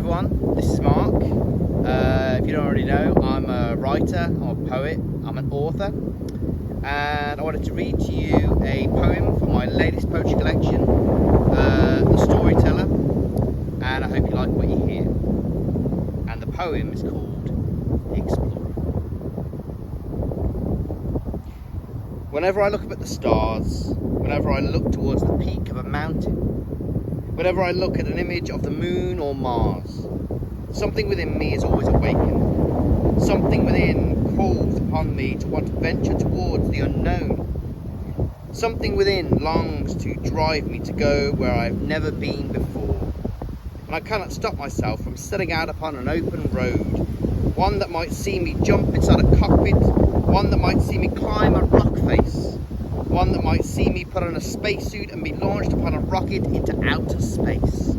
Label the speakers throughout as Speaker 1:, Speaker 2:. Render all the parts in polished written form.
Speaker 1: everyone, this is Mark. If you don't already know, I'm a writer, I'm a poet, I'm an author, and I wanted to read to you a poem from my latest poetry collection, The Storyteller, and I hope you like what you hear. And the poem is called The Explorer. Whenever I look up at the stars, whenever I look towards the peak of a mountain, whenever I look at an image of the moon or Mars, something within me is always awakened. Something within calls upon me to want to venture towards the unknown. Something within longs to drive me to go where I've never been before. And I cannot stop myself from setting out upon an open road, one that might see me jump inside a cockpit, one that might see me climb a rock face, one that might see me put on a spacesuit and be launched upon a rocket into outer space.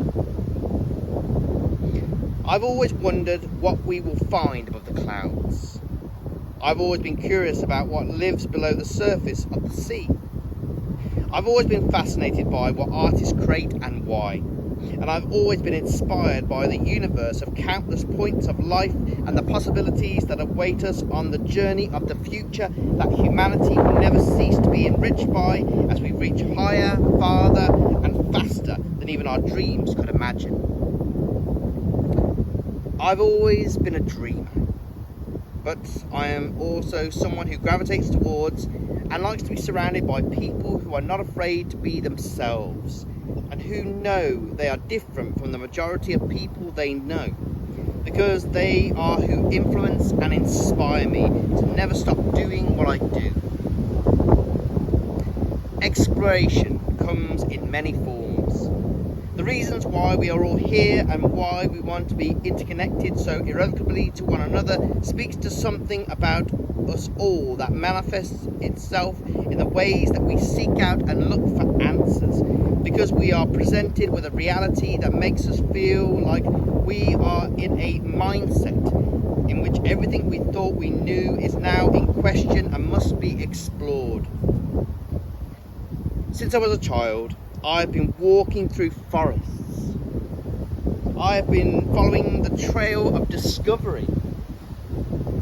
Speaker 1: I've always wondered what we will find above the clouds. I've always been curious about what lives below the surface of the sea. I've always been fascinated by what artists create and why. And I've always been inspired by the universe of countless points of life and the possibilities that await us on the journey of the future that humanity will never cease to be enriched by as we reach higher, farther and faster than even our dreams could imagine. I've always been a dreamer, but I am also someone who gravitates towards and likes to be surrounded by people who are not afraid to be themselves and who know they are different from the majority of people they know, because they are who influence and inspire me to never stop doing what I do. Exploration comes in many forms. The reasons why we are all here and why we want to be interconnected so irrevocably to one another speaks to something about us all that manifests itself in the ways that we seek out and look for answers, because we are presented with a reality that makes us feel like we are in a mindset in which everything we thought we knew is now in question and must be explored. Since I was a child, I've been walking through forests. I've been following the trail of discovery.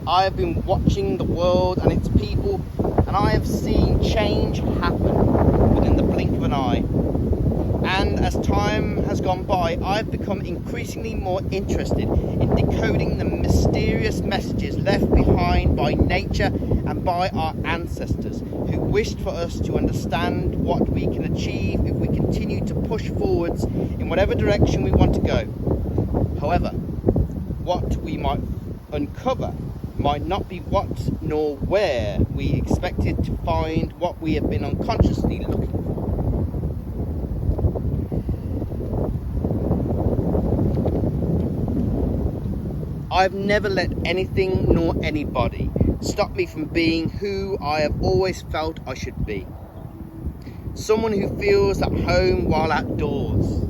Speaker 1: I have been watching the world and its people, and I have seen change happen within the blink of an eye. And as time has gone by, I've become increasingly more interested in decoding the mysterious messages left behind by nature and by our ancestors, who wished for us to understand what we can achieve if we continue to push forwards in whatever direction we want to go. However, what we might uncover might not be what nor where we expected to find what we have been unconsciously looking for. I've never let anything nor anybody stop me from being who I have always felt I should be. Someone who feels at home while outdoors.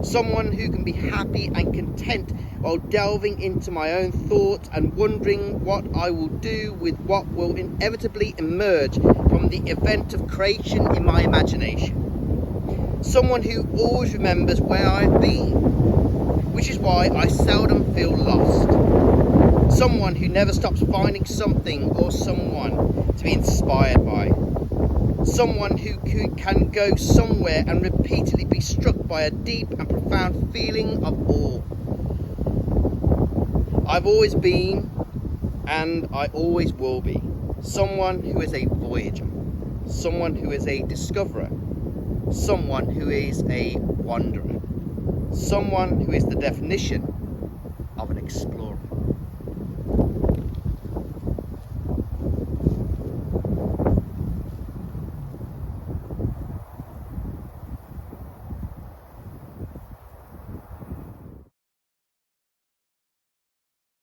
Speaker 1: Someone who can be happy and content while delving into my own thoughts and wondering what I will do with what will inevitably emerge from the event of creation in my imagination. Someone who always remembers where I've been, which is why I seldom feel lost. Someone who never stops finding something or someone to be inspired by. Someone who can go somewhere and repeatedly be struck by a deep and profound feeling of awe. I've always been, and I always will be, someone who is a voyager, someone who is a discoverer, someone who is a wanderer, someone who is the definition of an explorer.